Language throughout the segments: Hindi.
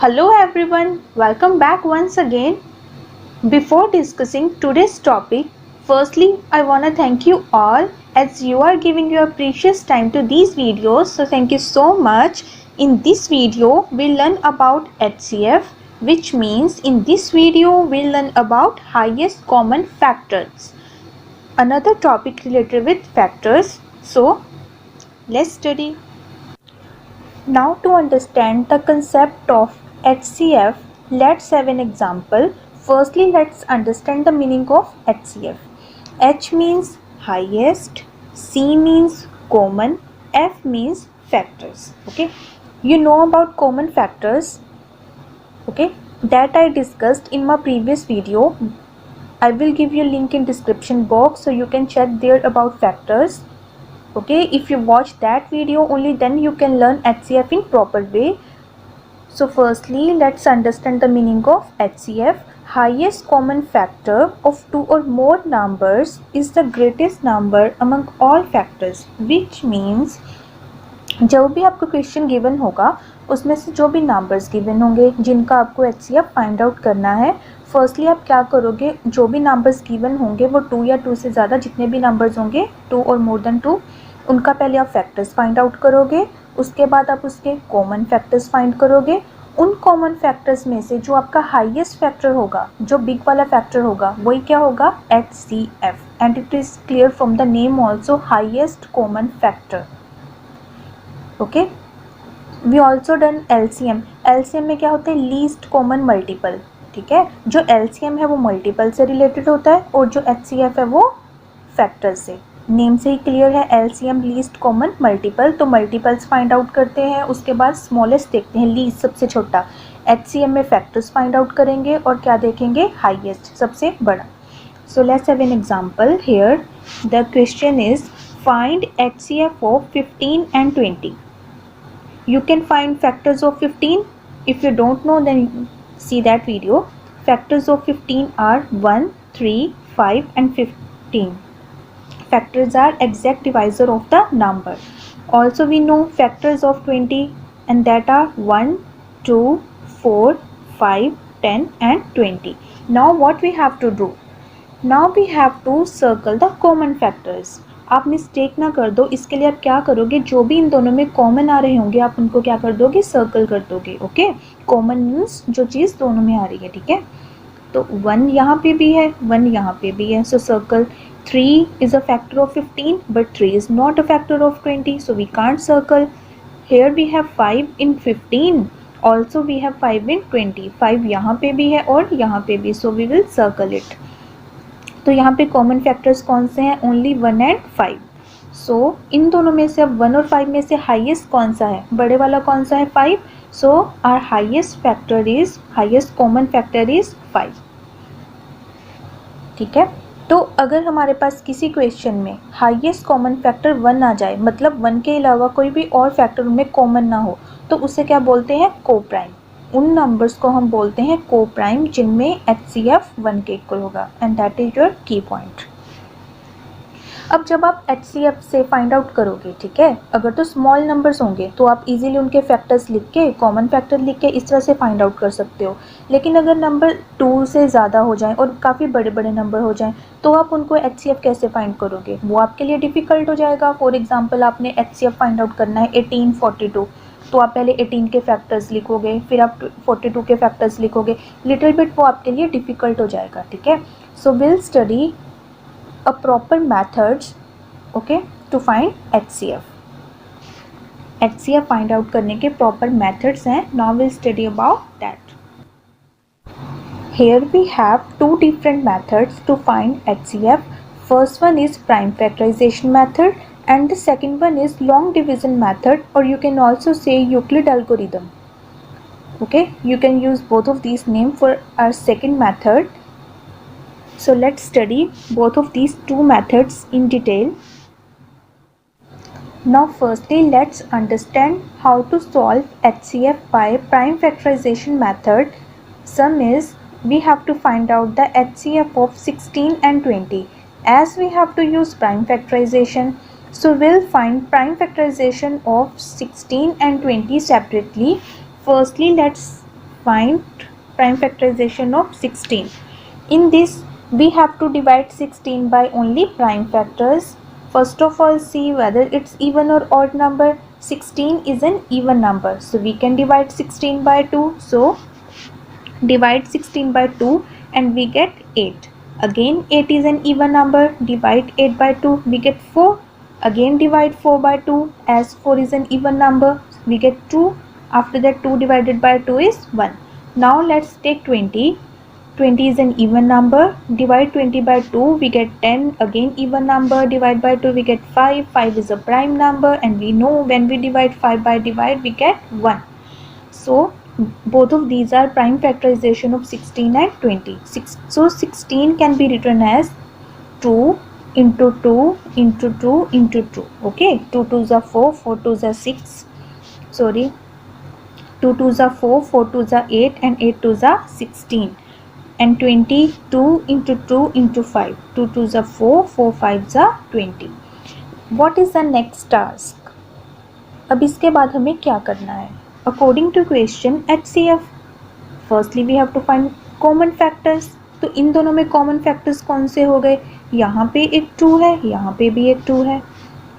Hello everyone, welcome back once again. Before discussing today's topic, firstly I want to thank you all as you are giving your precious time to these videos. So thank you so much. In this video, we'll learn about HCF, which means in this video we'll learn about highest common factors. Another topic related with factors. So let's study. Now to understand the concept of HCF, let's have an example. Firstly, let's understand the meaning of HCF. H means highest, C means common, F means factors. Okay, you know about common factors. Okay, that I discussed in my previous video. I will give you a link in description box so you can check there about factors. Okay, if you watch that video only then you can learn HCF in proper way. So firstly, let's understand the meaning of HCF. Highest common factor of two or more numbers is the greatest number among all factors, which means जब भी आपको क्वेश्चन गिवन होगा उसमें से जो भी नंबर्स गिवन होंगे जिनका आपको HCF फाइंड आउट करना है, फर्स्टली आप क्या करोगे, जो भी नंबर्स गिवन होंगे वो 2 या 2 से ज़्यादा जितने भी नंबर्स होंगे 2 और मोर देन 2, उनका पहले आप फैक्टर्स फाइंड आउट करोगे. उसके बाद आप उसके कॉमन फैक्टर्स फाइंड करोगे. उन कॉमन फैक्टर्स में से जो आपका हाईएस्ट फैक्टर होगा, जो बिग वाला फैक्टर होगा, वही क्या होगा, HCF. And it is clear from the name also, highest common factor. Okay, we also done LCM. LCM में क्या होता है, लीस्ट कॉमन मल्टीपल. ठीक है, जो LCM है वो मल्टीपल से रिलेटेड होता है और जो HCF है वो फैक्टर से. नेम से ही क्लियर है, LCM लीस्ट कॉमन मल्टीपल. तो मल्टीपल्स फाइंड आउट करते हैं, उसके बाद स्मॉलेस्ट देखते हैं, लीस्ट सबसे छोटा. HCM में फैक्टर्स फाइंड आउट करेंगे और क्या देखेंगे, हाईएस्ट सबसे बड़ा. So let's have an example here. The question is find HCF of 15 and 20. You can find factors of 15. If you don't know then see that video. Factors of 15 are 1, 3, 5 and 15. Factors are exact divisor of the number. Also we know factors of 20 and that are 1, 2, 4, 5, 10 and 20. Now what we have to do? Now we have to circle the common factors. आप मिस्टेक ना कर दो, इसके लिए आप क्या करोगे, जो भी इन दोनों में कॉमन आ रहे होंगे आप उनको क्या कर दोगे, सर्कल कर दोगे. ओके, कॉमन मीन्स जो चीज़ दोनों में आ रही है. ठीक है, तो 1 यहाँ पे भी है, 1 यहाँ पे भी है, सो circle. 3 is a factor of 15 but 3 is not a factor of 20, so we can't circle. Here we have 5 in 15, also we have 5 in 20. 5 यहाँ पे भी है और यहाँ पे भी, so we will circle it. तो यहाँ पे कॉमन फैक्टर्स कौन से हैं, ओनली 1 and 5. सो इन दोनों में से अब 1 और 5 में से हाईएस्ट कौन सा है, बड़े वाला कौन सा है, 5. So our highest factor is, highest common factor is 5. ठीक है, तो अगर हमारे पास किसी क्वेश्चन में हाईएस्ट कॉमन फैक्टर 1 आ जाए, मतलब 1 के अलावा कोई भी और फैक्टर उनमें कॉमन ना हो, तो उसे क्या बोलते हैं, को प्राइम. उन नंबर्स को हम बोलते हैं को प्राइम जिनमें HCF 1 के इक्वल होगा, एंड दैट इज योर की पॉइंट. अब जब आप HCF से फाइंड आउट करोगे, ठीक है, अगर तो स्मॉल नंबर्स होंगे तो आप इजीली उनके फैक्टर्स लिख के, कॉमन फैक्टर लिख के इस तरह से फाइंड आउट कर सकते हो. लेकिन अगर नंबर 2 से ज़्यादा हो जाएं और काफ़ी बड़े बड़े नंबर हो जाएं तो आप उनको HCF कैसे फाइंड करोगे, वो आपके लिए डिफ़िकल्ट हो जाएगा. फॉर एग्जाम्पल आपने HCF फाइंड आउट करना है 1842, तो आप पहले 18 के फैक्टर्स लिखोगे, फिर आप 42 के फैक्टर्स लिखोगे, लिटिल बिट वो आपके लिए डिफ़िकल्ट हो जाएगा. ठीक है, so will study a proper methods, okay, to find HCF. HCF find out करने के प्रॉपर मेथड्स हैं. Now will study about that. Here we have two different methods to find HCF. First one is prime factorization method and the second one is long division method, or you can also say Euclid algorithm. Okay, you can use both of these names for our second method. So let's study both of these two methods in detail. Now firstly let's understand how to solve HCF by prime factorization method. Sum is, we have to find out the HCF of 16 and 20. As we have to use prime factorization, so we'll find prime factorization of 16 and 20 separately. Firstly let's find prime factorization of 16. In this we have to divide 16 by only prime factors. First of all, see whether it's even or odd number. 16 is an even number, so we can divide 16 by 2. So divide 16 by 2 and we get 8. Again 8 is an even number, divide 8 by 2, we get 4. Again divide 4 by 2, as 4 is an even number, we get 2. After that 2 divided by 2 is 1. Now let's take 20. 20 is an even number, divide 20 by 2, we get 10. Again even number, divide by 2, we get 5. 5 is a prime number and we know when we divide 5 by divide we get 1. So both of these are prime factorization of 16 and 20. So 16 can be written as 2 into 2 into 2 into 2. Okay, 2 2s are 4, 4 2s are 6. Sorry, 2 2s are 4, 4 2s are 8 and 8 2s are 16. And 22 into 2 into 5. 2 2s are 4, 4 5s are 20. What is the next task? अब इसके बाद हमें क्या करना है? According to question HCF, firstly we have to find common factors. तो इन दोनों में common factors कौन से हो गए? यहाँ पे एक 2 है, यहाँ पे भी एक 2 है,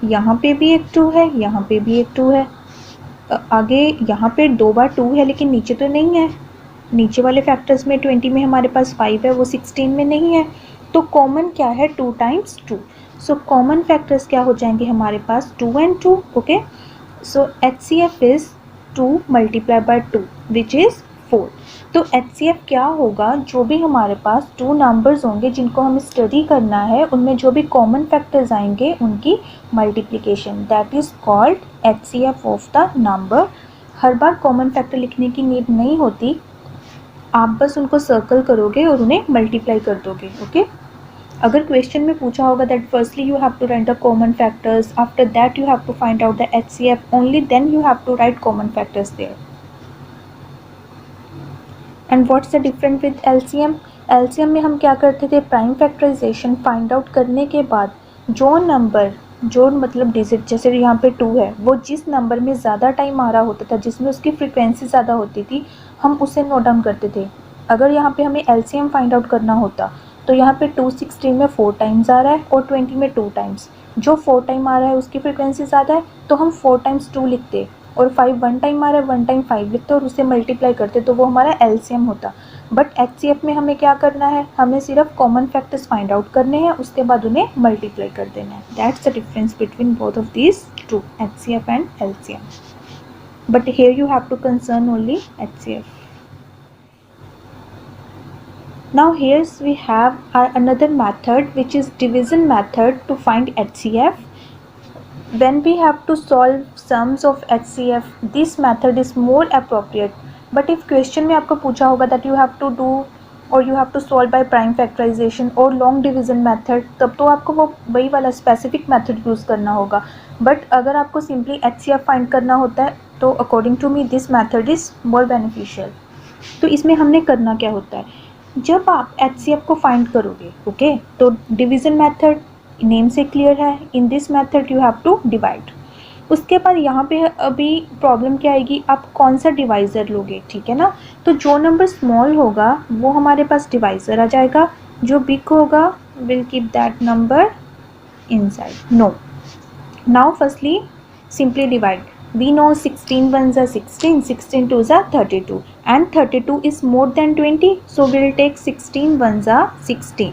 यहाँ पे भी एक 2 है, यहाँ पे भी एक 2 है. आगे यहाँ पे 2 बार 2 है लेकिन नीचे तो नहीं है. नीचे वाले फैक्टर्स में 20 में हमारे पास 5 है, वो 16 में नहीं है. तो कॉमन क्या है? 2 टाइम्स 2. सो कॉमन फैक्टर्स क्या हो जाएंगे हमारे पास? 2 and 2. Okay, so HCF is 2 multiply by 2 which is 4. तो HCF क्या होगा? जो भी हमारे पास 2 नंबर्स होंगे जिनको हमें स्टडी करना है, उनमें जो भी कॉमन फैक्टर्स आएंगे उनकी multiplication, that is called HCF of the number. Her bar common factor लिखने की नीड नहीं होती, आप बस उनको सर्कल करोगे और उन्हें मल्टीप्लाई कर दोगे. ओके, अगर क्वेश्चन में पूछा होगा that firstly you have to write the common factors, after that you have to find out the HCF, only then you have to write common factors there. And what's the difference with LCM? LCM में हम क्या करते थे? प्राइम फैक्टराइजेशन फाइंड आउट करने के बाद जो नंबर, जो मतलब डिजिट, जैसे यहाँ पे 2 है, वो जिस नंबर में ज़्यादा टाइम आ रहा होता था, जिसमें उसकी फ्रीक्वेंसी ज़्यादा होती थी, हम उसे नोट डाउन करते थे. अगर यहाँ पे हमें LCM फाइंड आउट करना होता तो यहाँ पे 2 16 में 4 टाइम्स आ रहा है और 20 में 2 टाइम्स. जो 4 टाइम आ रहा है उसकी फ्रीक्वेंसी ज़्यादा है तो हम 4 टाइम्स 2 लिखते, और 5 1 टाइम आ रहा है 1 टाइम 5 लिखते और उसे मल्टीप्लाई करते, तो वो हमारा LCM होता. बट HCF में हमें क्या करना है? हमें सिर्फ कॉमन फैक्टर्स फाइंड आउट करने हैं, उसके बाद उन्हें मल्टीप्लाई कर देना है. That's the difference between both of these two, HCF and LCM. But here you have to concern only HCF. Now here we have another method which is division method to find HCF. When we have to solve sums of HCF, this method is more appropriate. But if question में आपको पूछा होगा that you have to do or you have to solve by prime factorization or long division method, तब तो आपको वो वही वाला specific method use करना होगा. But अगर आपको simply HCF find करना होता है तो according to me this method is more beneficial. तो इसमें हमने करना क्या होता है? जब आप HCF को फाइंड करोगे, ओके, तो डिवीज़न मेथड नेम से क्लियर है. In this method you have to divide. उसके बाद यहाँ पे अभी प्रॉब्लम क्या आएगी? आप कौन सा डिवाइज़र लोगे, ठीक है ना? तो जो नंबर स्मॉल होगा वो हमारे पास डिवाइज़र आ जाएगा, जो बिग होगा will keep that number inside. No, now firstly simply divide. We know 16 ones are 16, 16 twos are 32 and 32 is more than 20, so we will take 16 ones are 16.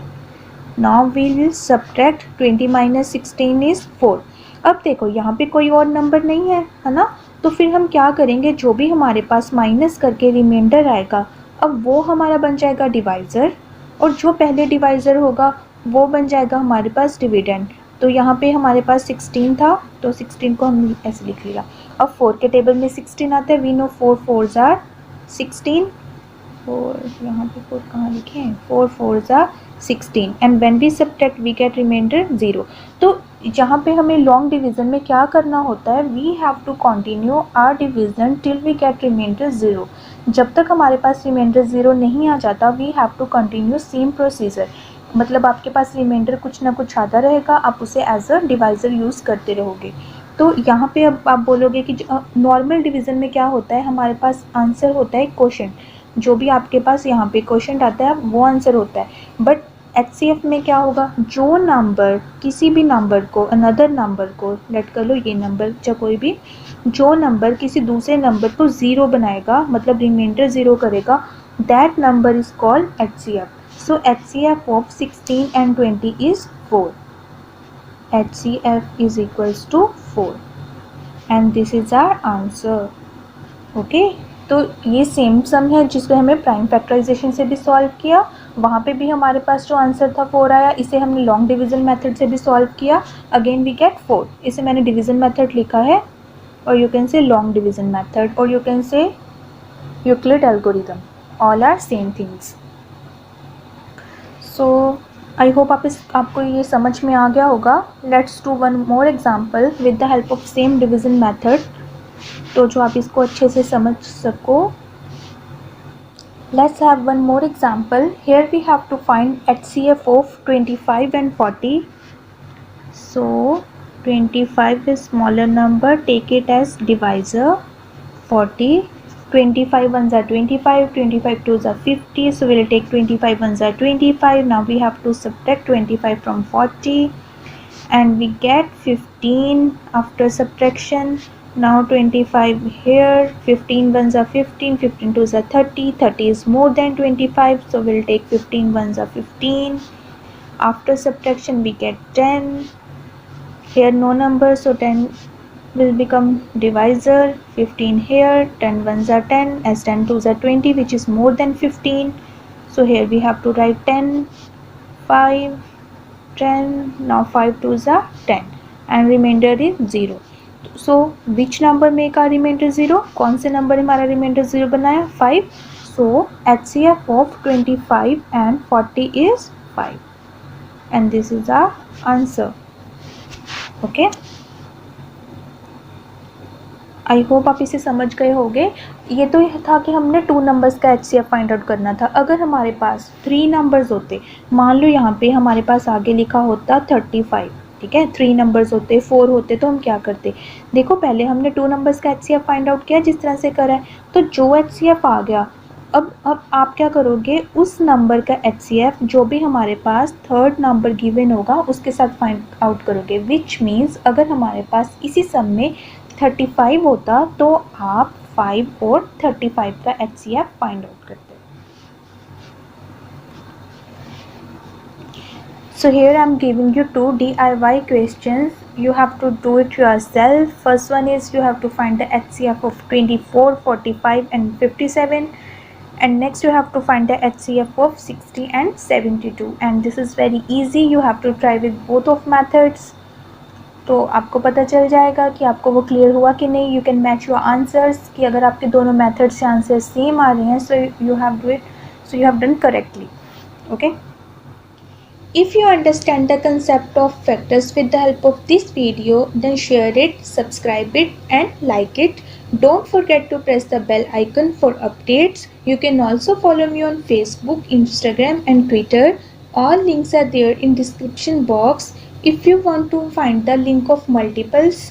Now we will subtract 20 minus 16 is 4. अब देखो यहाँ पे कोई और नंबर नहीं है ना? तो फिर हम क्या करेंगे? जो भी हमारे पास माइनस करके रिमाइंडर आएगा, अब वो हमारा बन जाएगा डिवाइज़र, और जो पहले डिवाइज़र होगा वो बन जाएगा हमारे पास डिविडेंड. तो यहाँ पे हमारे पास 16 था तो 16 को हम ऐसे लिख लिया. अब 4 के टेबल में 16 आता है. We know 4 4s are 16. 4 यहाँ पे 4 कहाँ लिखे हैं? 4 4s are 16 and when we subtract we get reminder 0. तो यहाँ पे हमें लॉन्ग डिवीज़न में क्या करना होता है? We have to continue our division till we get reminder 0. जब तक हमारे पास रिमाइंडर 0 नहीं आ जाता we have to continue same procedure. मतलब आपके पास रिमाइंडर कुछ ना कुछ आता रहेगा, आप उसे एज अ डिवाइज़र यूज़ करते रहोगे. तो यहाँ पे अब आप बोलोगे कि नॉर्मल डिवीज़न में क्या होता है? हमारे पास आंसर होता है क्वोशेंट. जो भी आपके पास यहाँ पे क्वेश्चन आता है वो आंसर होता है। बट HCF में क्या होगा, जो नंबर किसी भी नंबर को, अनदर नंबर को, लेट कर लो ये नंबर या कोई भी, जो नंबर किसी दूसरे नंबर को ज़ीरो बनाएगा, मतलब रिमाइंडर ज़ीरो करेगा, that number is called HCF। So HCF of 16 and 20 is 4. HCF is equals to 4 and this is our answer. Okay तो ये सेम सम है जिसको हमें प्राइम फैक्टराइजेशन से भी सॉल्व किया, वहाँ पे भी हमारे पास जो आंसर था 4 आया। इसे हमने लॉन्ग डिवीजन मेथड से भी सॉल्व किया, अगेन वी गेट 4। इसे मैंने डिवीजन मेथड लिखा है, और you can say long division method, और you can say Euclid algorithm, all are same things. So I hope आपको ये समझ में आ गया होगा। Let's do one more example with the help of same division method, तो जो आप इसको अच्छे से समझ सको। Let's have one more example. Here we have to find HCF of 25 and 40. So 25 is smaller number, take it as divisor. 40, 25 ones are 25, 25 twos are 50, so we'll take 25 ones are 25. Now we have to subtract 25 from 40 and we get 15 after subtraction. Now 25 here, 15 ones are 15, 15 twos are 30, 30 is more than 25, so we'll take 15 ones are 15. After subtraction we get 10. Here no number, so 10 will become divisor. 15 here, 10 ones are 10, as 10 twos are 20, which is more than 15, so here we have to write 10, 5, 10. Now 5 twos are 10 and remainder is 0. So which number make our remainder 0? कौन से नंबर हमारा remainder 0 बनाया? 5. So HCF of 25 and 40 is 5 and this is our answer. Okay, I hope आप इसे समझ गए होंगे। ये तो यह था कि हमने 2 नंबर्स का HCF फाइंड आउट करना था। अगर हमारे पास 3 नंबर्स होते, मान लो यहाँ पे हमारे पास आगे लिखा होता 35, ठीक है, 3 नंबर्स होते, 4 होते, तो हम क्या करते? देखो पहले हमने 2 नंबर्स का HCF फाइंड आउट किया जिस तरह से करा है, तो जो HCF आ गया, अब आप क्या करोगे, उस नंबर का HCF जो भी हमारे पास थर्ड नंबर गिवन होगा उसके साथ फाइंड आउट करोगे। विच मीन्स अगर हमारे पास इसी सम में 35 होता तो आप 5 और 35 का HCF फाइंड आउट करते। So here I am giving you 2 DIY questions. You have to do it yourself. First one is you have to find the HCF of 24, 45 and 57. And next you have to find the HCF of 60 and 72. And this is very easy. You have to try with both of methods. तो आपको पता चल जाएगा कि आपको वो क्लियर हुआ कि नहीं। You can match your answers कि अगर आपके दोनों मेथड से आंसर सेम आ रहे हैं, so you have done correctly. Okay, if you understand the concept of factors with the help of this video, then share it, subscribe it and like it. Don't forget to press the bell icon for updates. You can also follow me on Facebook, Instagram and Twitter. All links are there in description box. If you want to find the link of multiples,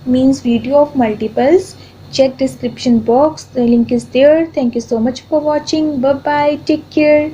means video of multiples, check description box. The link is there. Thank you so much for watching. Bye bye. Take care.